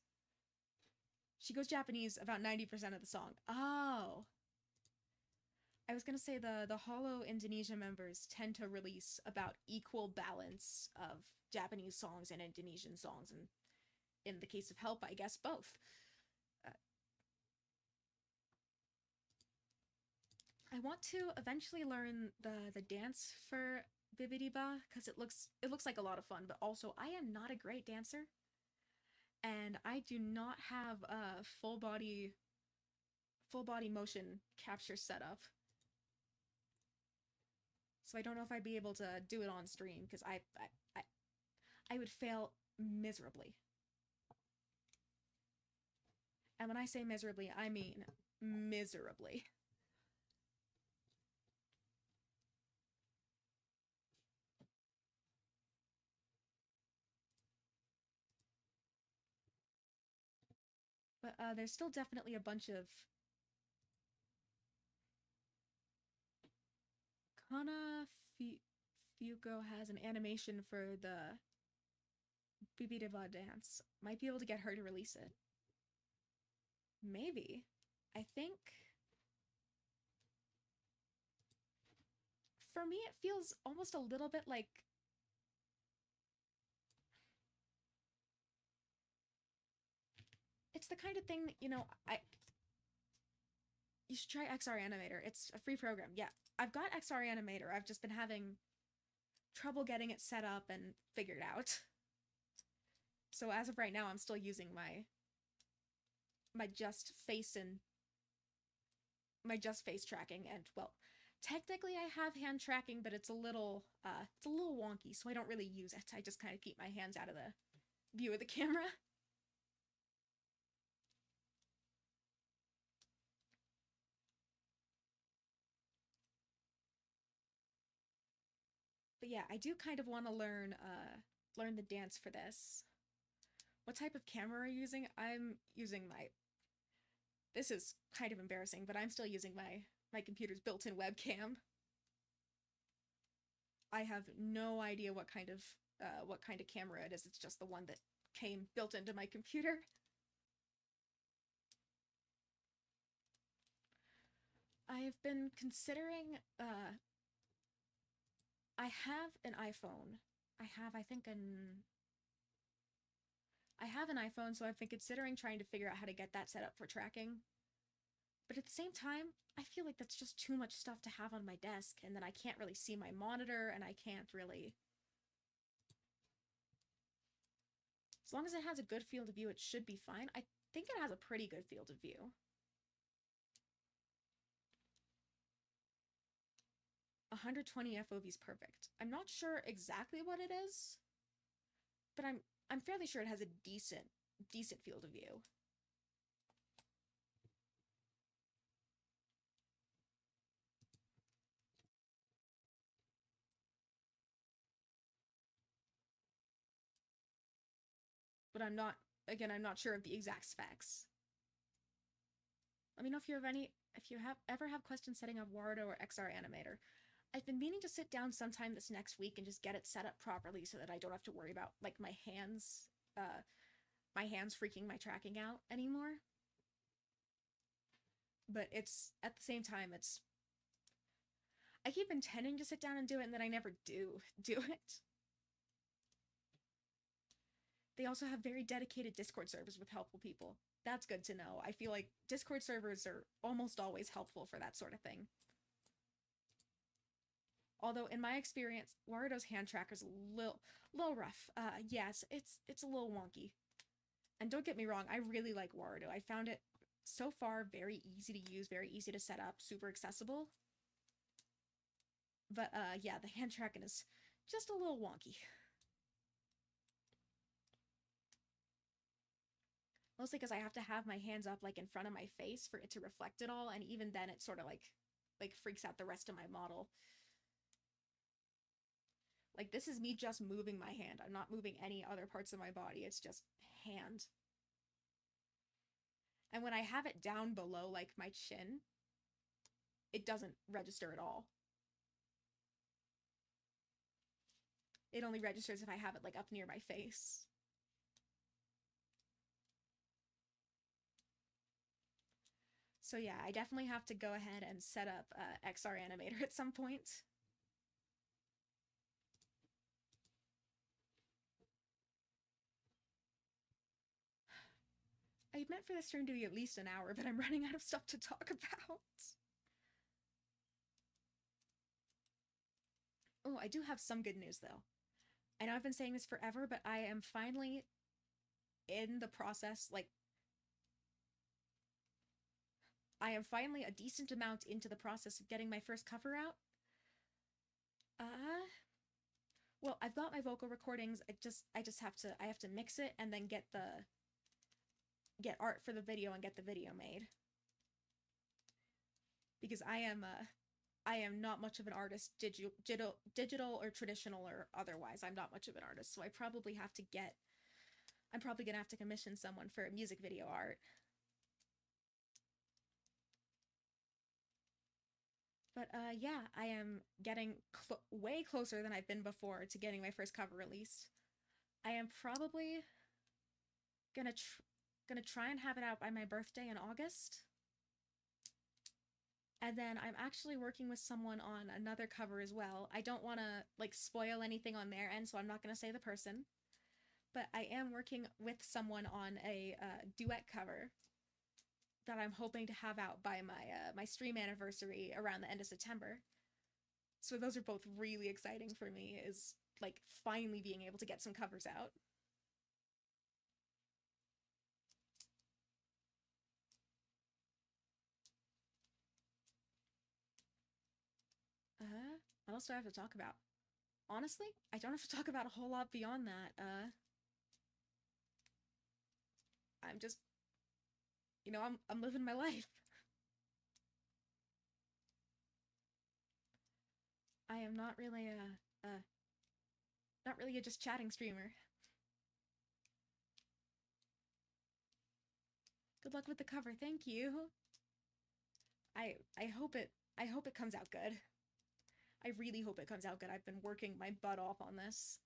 She goes Japanese about 90% of the song. Oh. I was gonna say the Holo Indonesia members tend to release about equal balance of Japanese songs and Indonesian songs, and in the case of Help, I guess both. I want to eventually learn the dance for Bibbidiba because it looks like a lot of fun, but also I am not a great dancer, and I do not have a full body motion capture setup. So I don't know if I'd be able to do it on stream because I would fail miserably. And when I say miserably, I mean miserably. But there's still definitely a bunch of Kana Fuko has an animation for the Bibbidiba dance. Might be able to get her to release it. Maybe. I think for me it feels almost a little bit like it's the kind of thing that, you should try XR Animator. It's a free program. Yeah, I've got XR Animator. I've just been having trouble getting it set up and figured out. So as of right now, I'm still using my my just face and my just face tracking, and well, technically I have hand tracking, but it's a little wonky, so I don't really use it. I just kind of keep my hands out of the view of the camera. But yeah, I do kind of want to learn the dance for this. What type of camera are you using? I'm using my This is kind of embarrassing, but I'm still using my computer's built-in webcam. I have no idea what kind of camera it is. It's just the one that came built into my computer. I've been considering I have an iPhone. I think I have an iPhone, so I've been considering trying to figure out how to get that set up for tracking. But at the same time, I feel like that's just too much stuff to have on my desk, and then I can't really see my monitor, and I can't really... As long as it has a good field of view, it should be fine. I think it has a pretty good field of view. 120 FOV is perfect. I'm not sure exactly what it is, but I'm fairly sure it has a decent field of view. But I'm not sure of the exact specs. Let me know if you ever have questions setting up Warudo or XR Animator. I've been meaning to sit down sometime this next week and just get it set up properly so that I don't have to worry about like my hands freaking my tracking out anymore. But it's at the same time I keep intending to sit down and do it, and then I never do it. They also have very dedicated Discord servers with helpful people. That's good to know. I feel like Discord servers are almost always helpful for that sort of thing. Although in my experience, Warudo's hand tracker's a little rough. Yes, it's a little wonky. And don't get me wrong, I really like Warudo. I found it so far very easy to use, very easy to set up, super accessible. But yeah, the hand tracking is just a little wonky. Mostly because I have to have my hands up like in front of my face for it to reflect it all, and even then it sort of like freaks out the rest of my model. Like, this is me just moving my hand. I'm not moving any other parts of my body. It's just hand. And when I have it down below, like, my chin, it doesn't register at all. It only registers if I have it, like, up near my face. So yeah, I definitely have to go ahead and set up XR Animator at some point. I meant for this stream to be at least an hour, but I'm running out of stuff to talk about. Oh, I do have some good news, though. I know I've been saying this forever, but I am finally in the process, like, I am finally a decent amount into the process of getting my first cover out. Well, I've got my vocal recordings. I have to mix it and then get art for the video and get the video made. Because I am not much of an artist, digital or traditional or otherwise. I'm not much of an artist, so I'm probably gonna have to commission someone for music video art. But yeah, I am getting way closer than I've been before to getting my first cover released. I am probably gonna try and have it out by my birthday in August. And then I'm actually working with someone on another cover as well. I don't want to like spoil anything on their end, so I'm not going to say the person. But I am working with someone on a duet cover that I'm hoping to have out by my stream anniversary around the end of September. So those are both really exciting for me, is like finally being able to get some covers out. else do I have to talk about? Honestly, I don't have to talk about a whole lot beyond that. I'm just, I'm living my life. I am not really not really a just chatting streamer. Good luck with the cover. Thank you. I hope it comes out good. I really hope it comes out good. I've been working my butt off on this.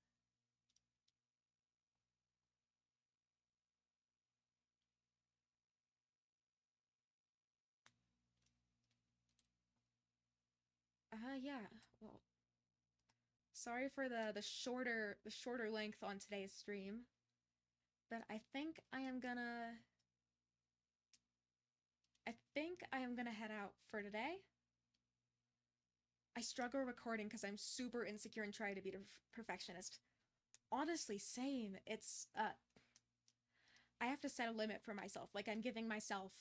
Yeah. Well, sorry for the shorter length on today's stream, but I think I am gonna head out for today. I struggle recording because I'm super insecure and try to be a perfectionist. Honestly, same. It's I have to set a limit for myself. Like I'm giving myself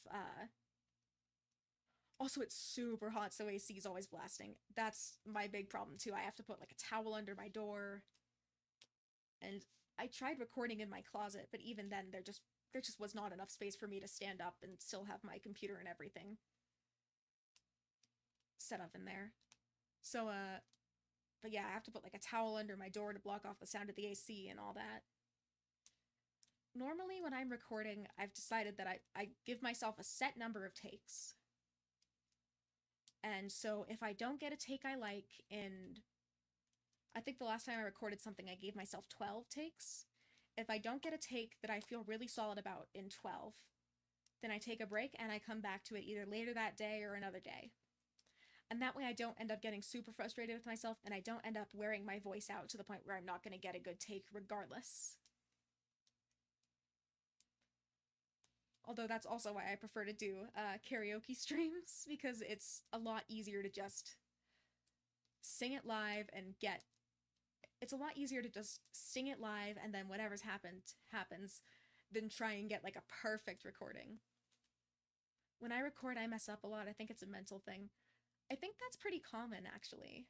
also it's super hot, so AC is always blasting. That's my big problem too. I have to put like a towel under my door. And I tried recording in my closet, but even then there just was not enough space for me to stand up and still have my computer and everything set up in there. So but yeah, I have to put like a towel under my door to block off the sound of the AC and all that. Normally when I'm recording, I've decided that I give myself a set number of takes. And so if I don't get a take I like in, I think the last time I recorded something, I gave myself 12 takes. If I don't get a take that I feel really solid about in 12, then I take a break and I come back to it either later that day or another day. And that way I don't end up getting super frustrated with myself and I don't end up wearing my voice out to the point where I'm not going to get a good take regardless. Although that's also why I prefer to do karaoke streams, because it's a lot easier to just sing it live and get... It's a lot easier to just sing it live and then whatever's happened happens than try and get like a perfect recording. When I record, I mess up a lot. I think it's a mental thing. I think that's pretty common, actually.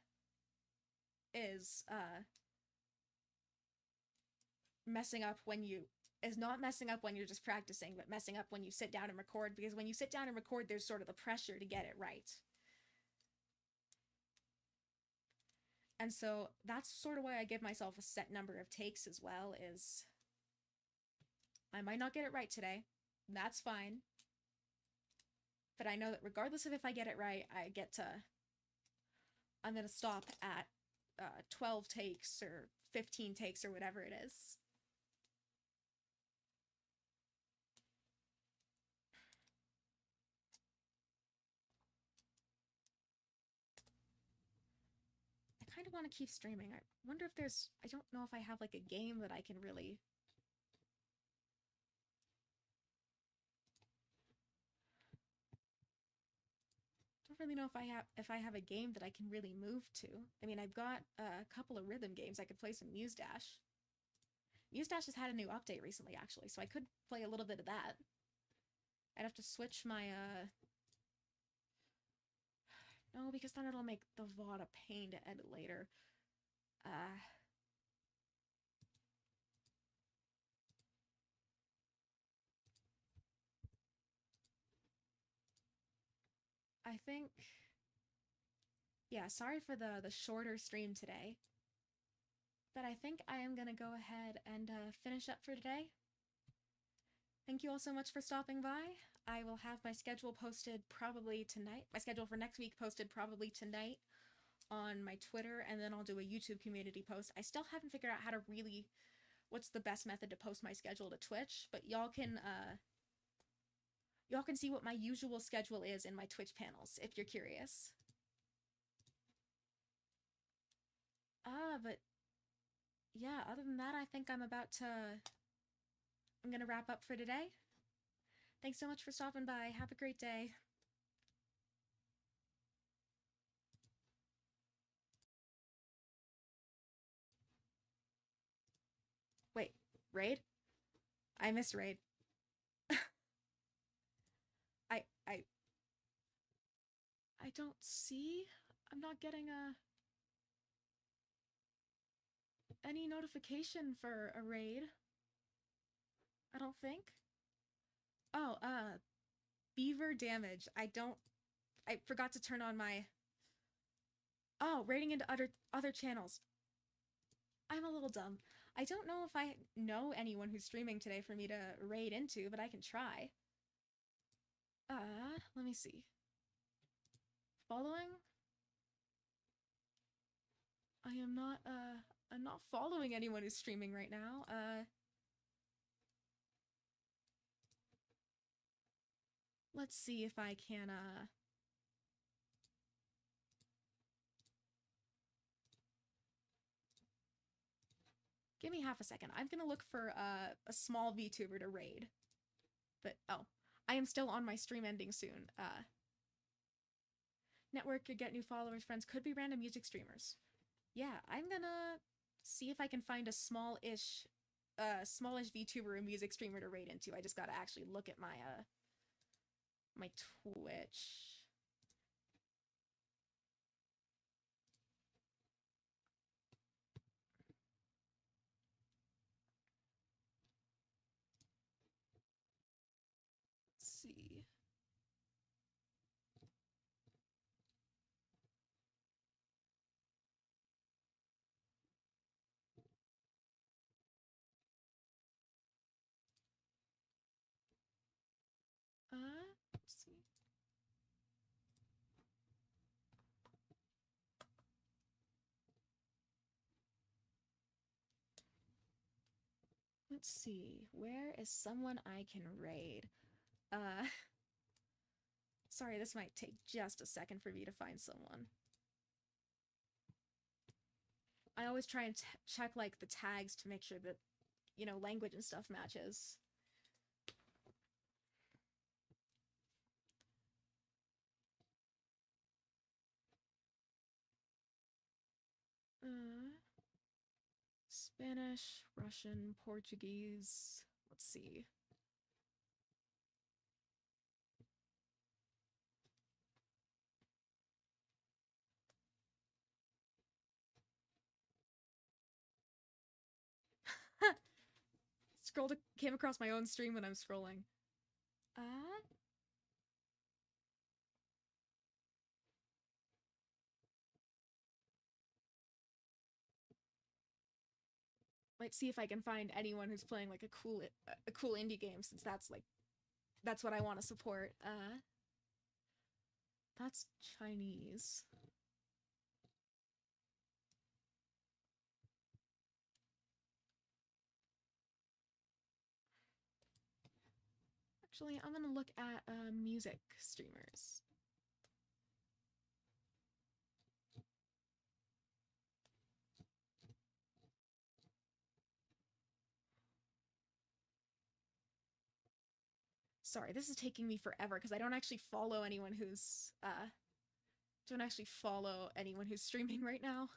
Messing up when you is not messing up when you're just practicing, but messing up when you sit down and record, because when you sit down and record, there's sort of the pressure to get it right. And so that's sort of why I give myself a set number of takes as well, is I might not get it right today. That's fine. But I know that regardless of if I get it right, I'm going to stop at 12 takes or 15 takes or whatever it is. I kind of want to keep streaming. I wonder if I don't know if I have like a game that I can really... Don't really know if I have a game that I can really move to. I mean, I've got a couple of rhythm games. I could play some Muse Dash. Muse Dash has had a new update recently, actually, so I could play a little bit of that. I'd have to switch my no, because then it'll make the VOD a pain to edit later. I think... Yeah, sorry for the shorter stream today. But I think I am gonna go ahead and finish up for today. Thank you all so much for stopping by. I will have my schedule posted probably tonight. My schedule for next week posted probably tonight on my Twitter, and then I'll do a YouTube community post. I still haven't figured out how to really... what's the best method to post my schedule to Twitch, but y'all can see what my usual schedule is in my Twitch panels, if you're curious. But yeah, other than that, I think I'm gonna wrap up for today. Thanks so much for stopping by. Have a great day. Wait, raid? I missed raid. I I I don't see. I'm not getting a... any notification for a raid. I don't think. Oh, beaver damage. I forgot to turn on my... Oh, raiding into other channels. I'm a little dumb. I don't know if I know anyone who's streaming today for me to raid into, but I can try. Let me see. Following? I'm not following anyone who's streaming right now. Let's see if I can, give me half a second. I'm gonna look for, a small VTuber to raid. But, oh. I am still on my stream ending soon. Network could get new followers, friends, could be random music streamers. Yeah, I'm gonna see if I can find a smallish VTuber or music streamer to raid into. I just gotta actually look at my, my Twitch. Let's see. Let's see. Let's see. Where is someone I can raid? Sorry, this might take just a second for me to find someone. I always try and check, like, the tags to make sure that, you know, language and stuff matches. Spanish, Russian, Portuguese. Let's see. Came across my own stream when I'm scrolling. Might see if I can find anyone who's playing like a cool indie game, since that's what I want to support. That's Chinese. Actually, I'm gonna look at music streamers. Sorry, this is taking me forever because I don't actually follow anyone who's streaming right now.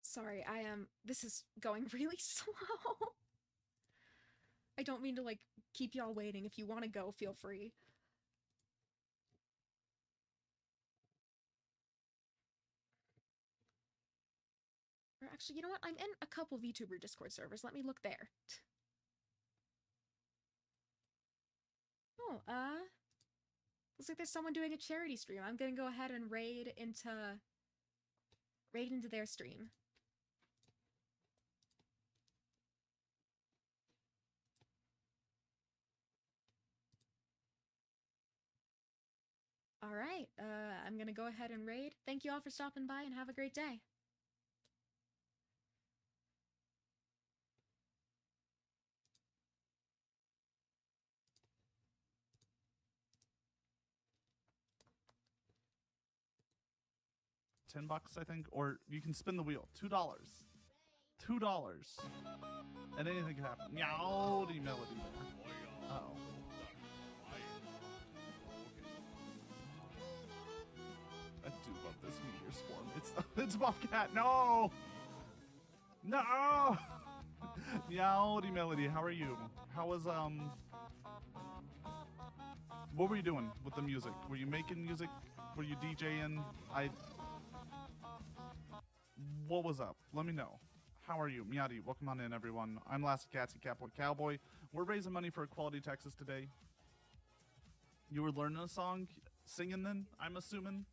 Sorry, this is going really slow. I don't mean to, like, keep y'all waiting. If you want to go, feel free. Or actually, you know what? I'm in a couple VTuber Discord servers. Let me look there. Oh, looks like there's someone doing a charity stream. I'm gonna go ahead and raid into their stream. All right, I'm gonna go ahead and raid. Thank you all for stopping by and have a great day. $10, I think, or you can spin the wheel. $2. $2. And anything can happen. Meowdy melody there. Uh-oh. I do love this meteor swarm. It's Bobcat. No! No! Meowdy melody, how are you? How was, what were you doing with the music? Were you making music? Were you DJing? What was up? Let me know. How are you? Meowdy, welcome on in, everyone. I'm Lassie Catsy Catboy Cowboy. We're raising money for Equality Texas today. You were learning a song, singing then, I'm assuming?